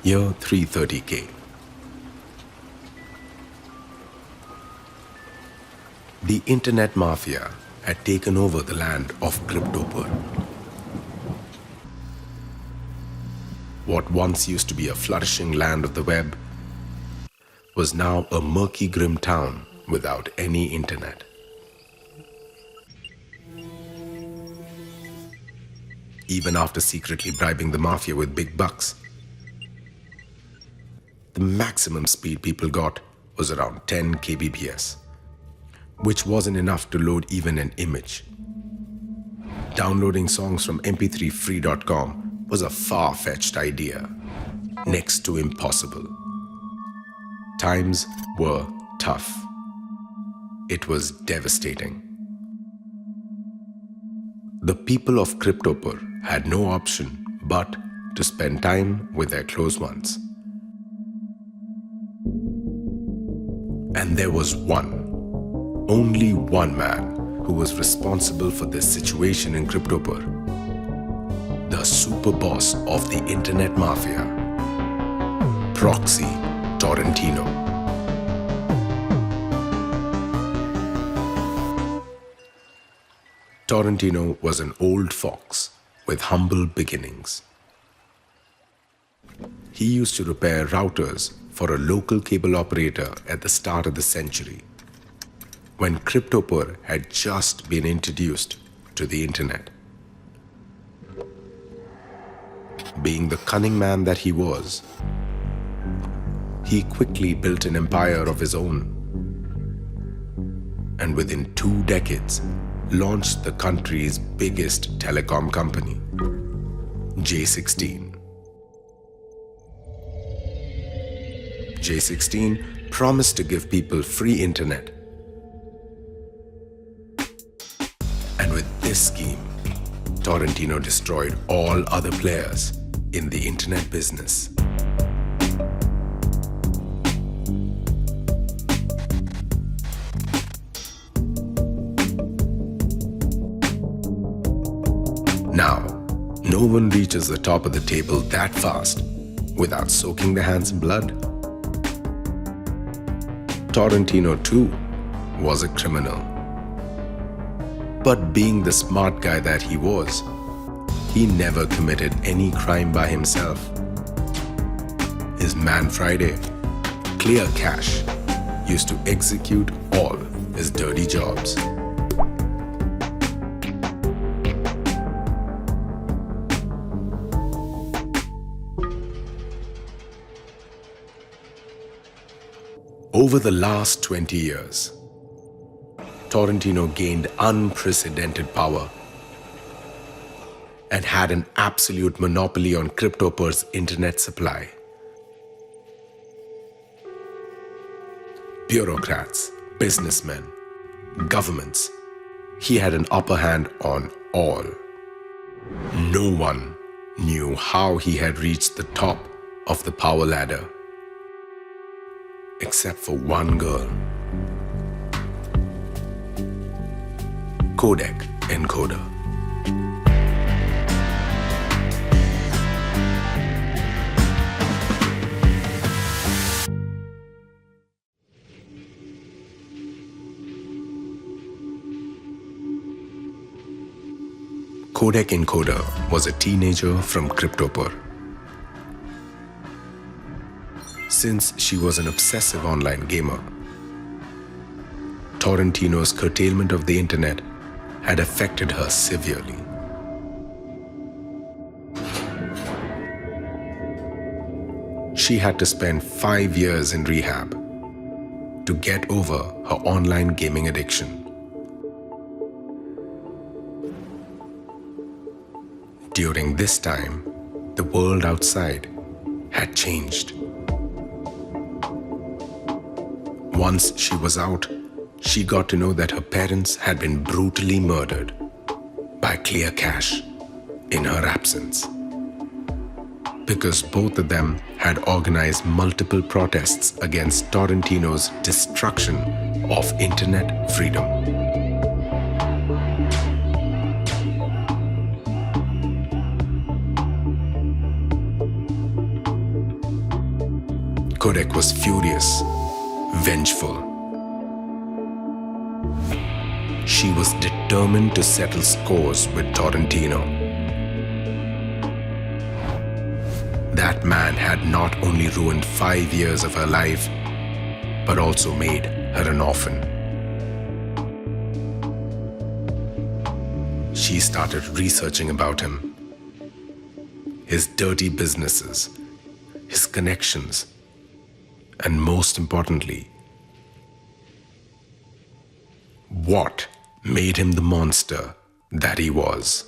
Year 330K. The Internet Mafia had taken over the land of Cryptopur. What once used to be a flourishing land of the web was now a murky, grim town without any internet. Even after secretly bribing the mafia with big bucks, the maximum speed people got was around 10 kbps, which wasn't enough to load even an image. Downloading songs from mp3free.com was a far-fetched idea, next to impossible. Times were tough. It was devastating. The people of Cryptopur had no option but to spend time with their close ones. And there was only one man who was responsible for this situation in Cryptopur. The super boss of the Internet Mafia, Proxy Torrentino. Torrentino was an old fox with humble beginnings. He used to repair routers for a local cable operator at the start of the century, when Cryptopur had just been introduced to the internet. Being the cunning man that he was, he quickly built an empire of his own, and within 2 decades, launched the country's biggest telecom company, J16. J16 promised to give people free internet. And with this scheme, Torrentino destroyed all other players in the internet business. Now, no one reaches the top of the table that fast without soaking their hands in blood. Torrentino, too, was a criminal. But being the smart guy that he was, he never committed any crime by himself. His man Friday, Clear Cash, used to execute all his dirty jobs. Over the last 20 years, Torrentino gained unprecedented power and had an absolute monopoly on Cryptopur's internet supply. Bureaucrats, businessmen, governments, he had an upper hand on all. No one knew how he had reached the top of the power ladder, except for one girl, Codec Encoder. Codec Encoder was a teenager from Cryptopur. Since she was an obsessive online gamer, Torrentino's curtailment of the internet had affected her severely. She had to spend 5 years in rehab to get over her online gaming addiction. During this time, the world outside had changed. Once she was out, she got to know that her parents had been brutally murdered by Clear Cash in her absence, because both of them had organized multiple protests against Torrentino's destruction of internet freedom. Kodak was furious, vengeful. She was determined to settle scores with Torrentino. That man had not only ruined 5 years of her life, but also made her an orphan. She started researching about him, his dirty businesses, his connections, and most importantly, what made him the monster that he was.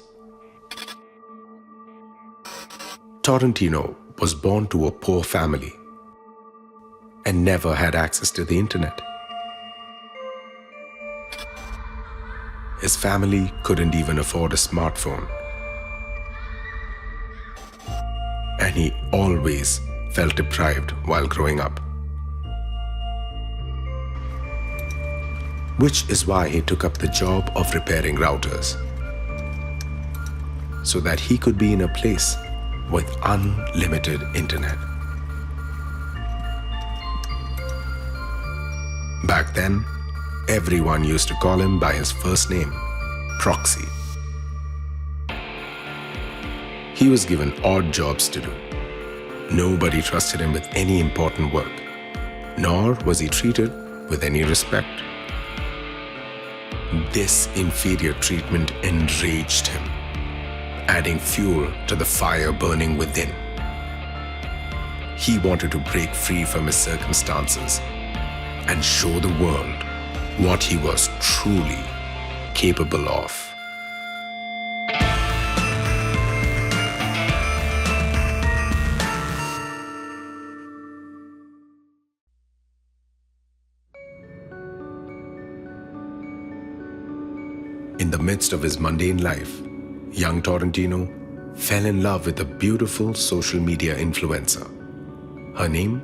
Torrentino was born to a poor family and never had access to the internet. His family couldn't even afford a smartphone, and he always felt deprived while growing up. Which is why he took up the job of repairing routers, so that he could be in a place with unlimited internet. Back then, everyone used to call him by his first name, Proxy. He was given odd jobs to do. Nobody trusted him with any important work, nor was he treated with any respect. This inferior treatment enraged him, adding fuel to the fire burning within. He wanted to break free from his circumstances and show the world what he was truly capable of. In the midst of his mundane life, young Torrentino fell in love with a beautiful social media influencer. Her name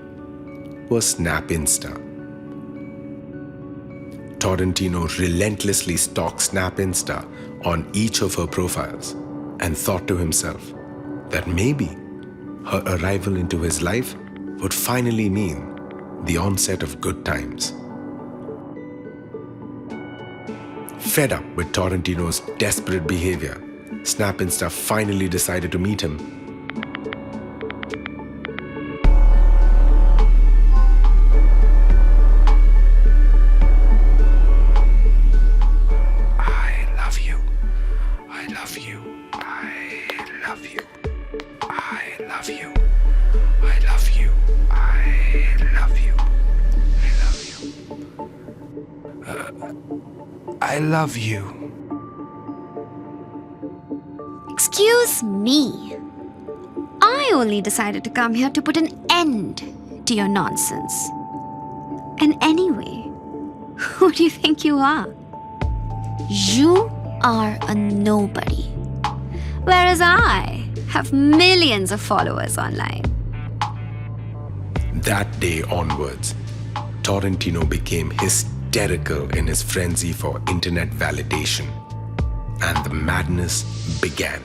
was SnapInsta. Torrentino relentlessly stalked SnapInsta on each of her profiles and thought to himself that maybe her arrival into his life would finally mean the onset of good times. Fed up with Torrentino's desperate behavior, SnapInsta finally decided to meet him. I love you. I love you. I love you. I love you. I love you. I love you. I love you. Excuse me. I only decided to come here to put an end to your nonsense. And anyway, who do you think you are? You are a nobody. Whereas I have millions of followers online. That day onwards, Torrentino became hysterical in his frenzy for internet validation, and the madness began.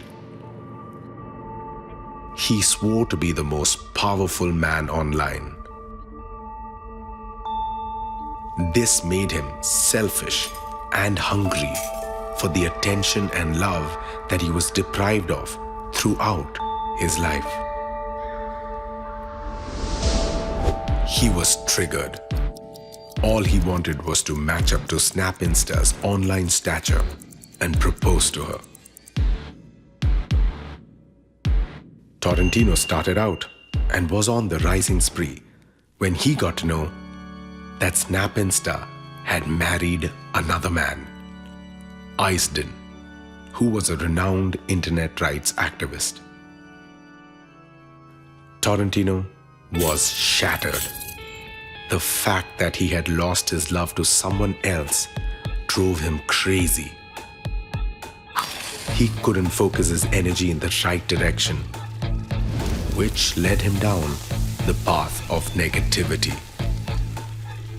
He swore to be the most powerful man online. This made him selfish and hungry for the attention and love that he was deprived of throughout his life. He was triggered. All he wanted was to match up to SnapInsta's online stature and propose to her. Torrentino started out and was on the rising spree when he got to know that SnapInsta had married another man, Eisden, who was a renowned internet rights activist. Torrentino was shattered. The fact that he had lost his love to someone else drove him crazy. He couldn't focus his energy in the right direction, which led him down the path of negativity.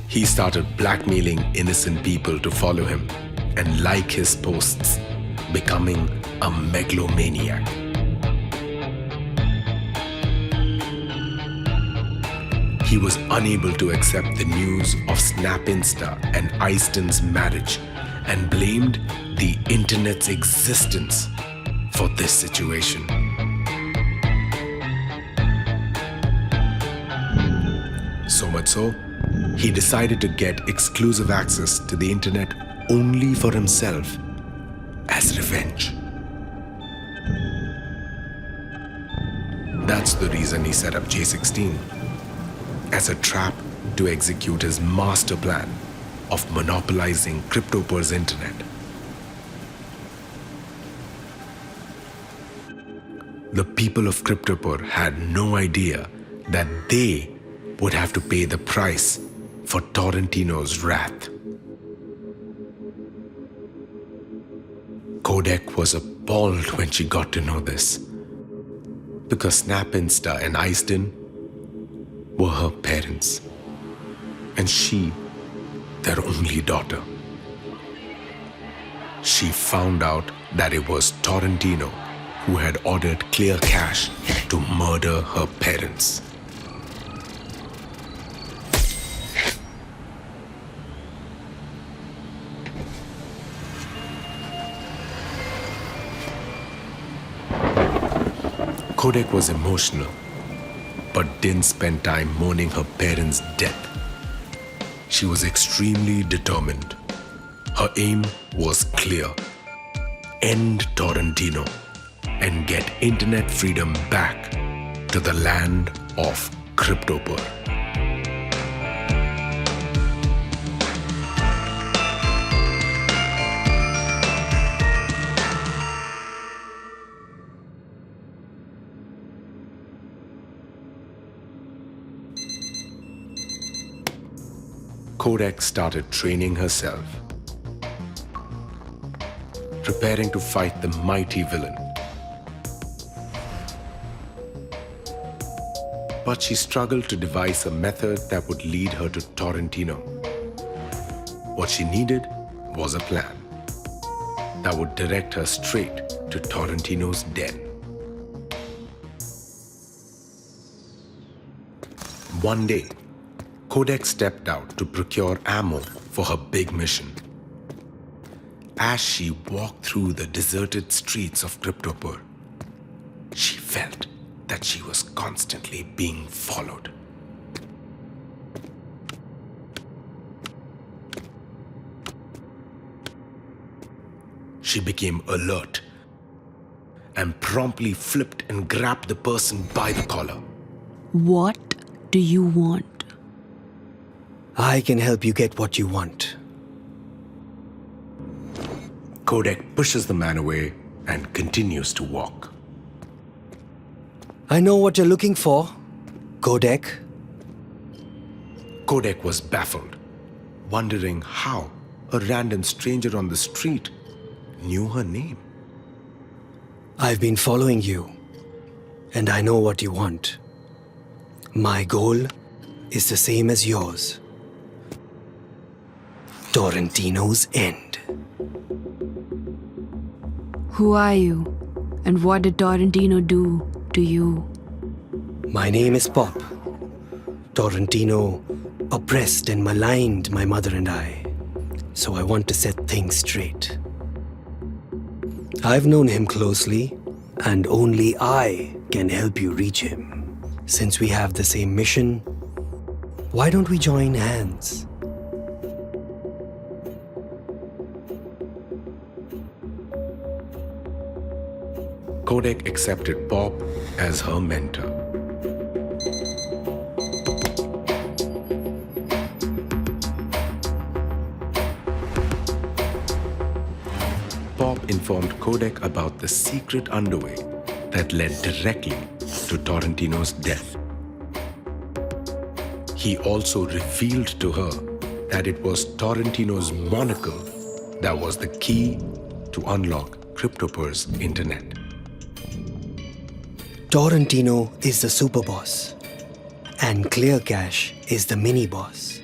He started blackmailing innocent people to follow him and like his posts, becoming a megalomaniac. he was unable to accept the news of Snapinsta and Eiston's marriage and blamed the internet's existence for this situation. So much so, he decided to get exclusive access to the internet only for himself as revenge. That's the reason he set up J16 as a trap to execute his master plan of monopolizing CryptoPer's internet. The people of CryptoPer had no idea that they would have to pay the price for Torrentino's wrath. Kodak was appalled when she got to know this, because Snapinsta and Eiston were her parents, and she, their only daughter. She found out that it was Torrentino who had ordered ClearCache to murder her parents. Kodak was emotional, but didn't spend time mourning her parents' death. She was extremely determined. Her aim was clear: end Torrentino and get internet freedom back to the land of CryptoPer. Kodak started training herself, preparing to fight the mighty villain. But she struggled to devise a method that would lead her to Torrentino. What she needed was a plan that would direct her straight to Torrentino's den. One day, Kodak stepped out to procure ammo for her big mission. As she walked through the deserted streets of CryptoPer, she felt that she was constantly being followed. She became alert and promptly flipped and grabbed the person by the collar. What do you want? I can help you get what you want. Kodak pushes the man away and continues to walk. I know what you're looking for, Kodak. Kodak was baffled, wondering how a random stranger on the street knew her name. I've been following you, and I know what you want. My goal is the same as yours. Torrentino's end. Who are you? And what did Torrentino do to you? My name is Pop. Torrentino oppressed and maligned my mother and I, so I want to set things straight. I've known him closely, and only I can help you reach him. Since we have the same mission, why don't we join hands? Kodak accepted Pop as her mentor. Pop informed Kodak about the secret underway that led directly to Torrentino's death. He also revealed to her that it was Torrentino's monocle that was the key to unlock CryptoPer's internet. Torrentino is the super boss, and ClearCache is the mini boss.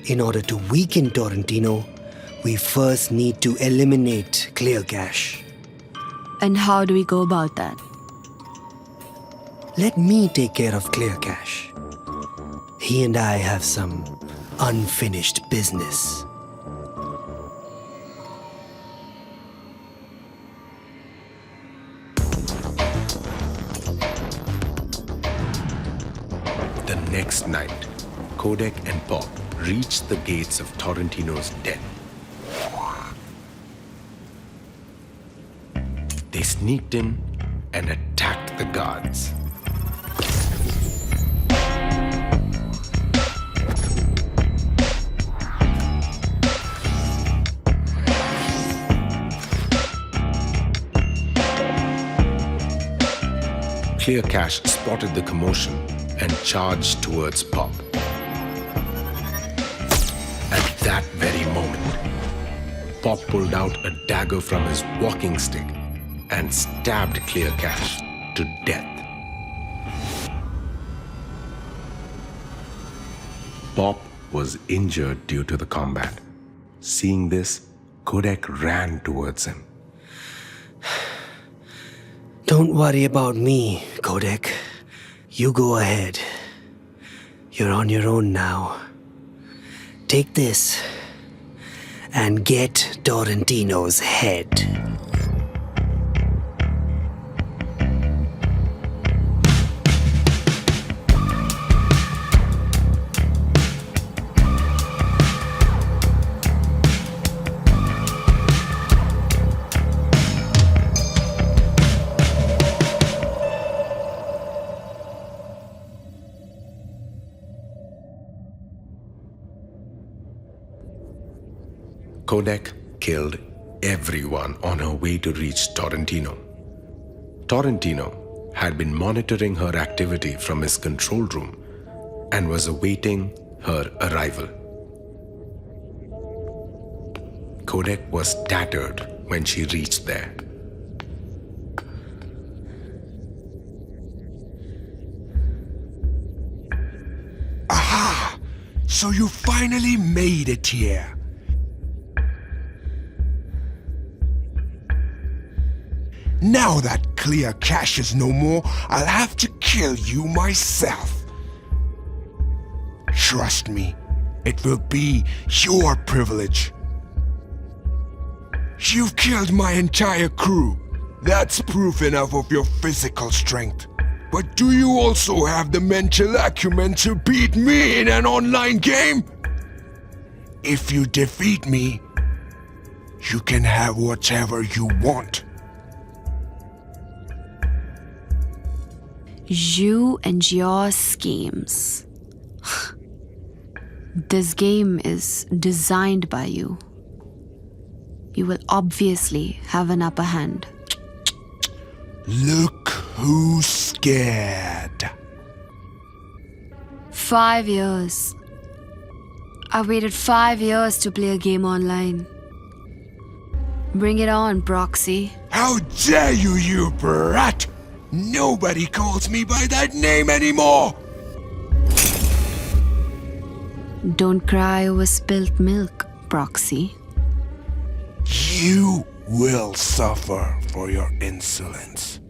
In order to weaken Torrentino, we first need to eliminate ClearCache. And how do we go about that? Let me take care of ClearCache. He and I have some unfinished business. The next night, Kodak and Pop reached the gates of Torrentino's den. They sneaked in and attacked the guards. Clear Cash spotted the commotion and charged towards Pop. At that very moment, Pop pulled out a dagger from his walking stick and stabbed Clear Cash to death. Pop was injured due to the combat. Seeing this, Kodak ran towards him. Don't worry about me, Kodak. You go ahead. You're on your own now. Take this and get Torrentino's head. Kodak killed everyone on her way to reach Torrentino. Torrentino had been monitoring her activity from his control room and was awaiting her arrival. Kodak was tattered when she reached there. Aha! So you finally made it here. Now that Clear Cash is no more, I'll have to kill you myself. Trust me, it will be your privilege. You've killed my entire crew. That's proof enough of your physical strength. But do you also have the mental acumen to beat me in an online game? If you defeat me, you can have whatever you want. You and your schemes. This game is designed by you. You will obviously have an upper hand. Look who's scared. 5 years. I waited 5 years to play a game online. Bring it on, Proxy. How dare you, you brat! Nobody calls me by that name anymore! Don't cry over spilt milk, Proxy. You will suffer for your insolence.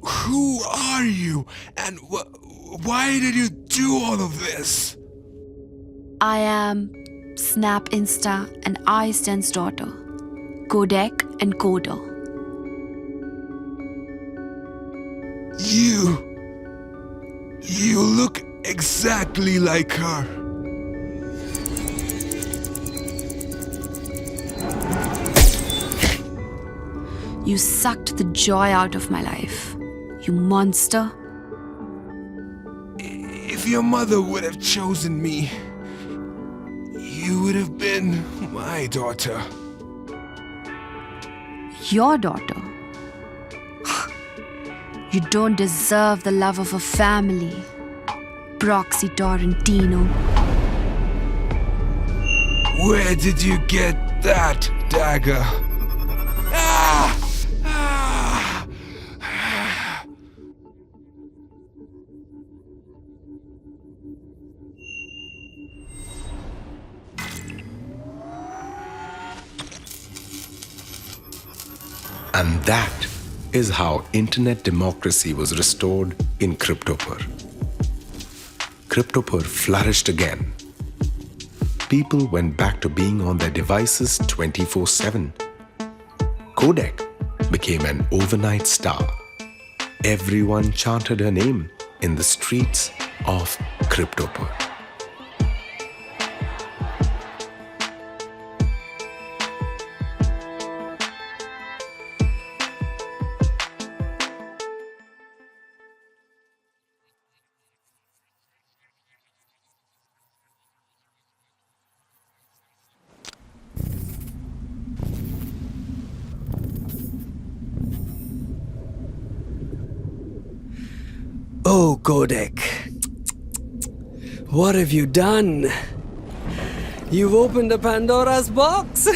Who are you? And why did you do all of this? I am Snap Insta and iStan's daughter, Kodak and Coder. You look exactly like her. You sucked the joy out of my life. You monster. If your mother would have chosen me, you would have been my daughter. Your daughter. You don't deserve the love of a family, Proxy Torrentino. Where did you get that dagger? Ah! Ah! And that is how internet democracy was restored in Cryptopur. Cryptopur flourished again. People went back to being on their devices 24/7. Codec became an overnight star. Everyone chanted her name in the streets of Cryptopur. Oh, Codec. What have you done? You've opened a Pandora's box.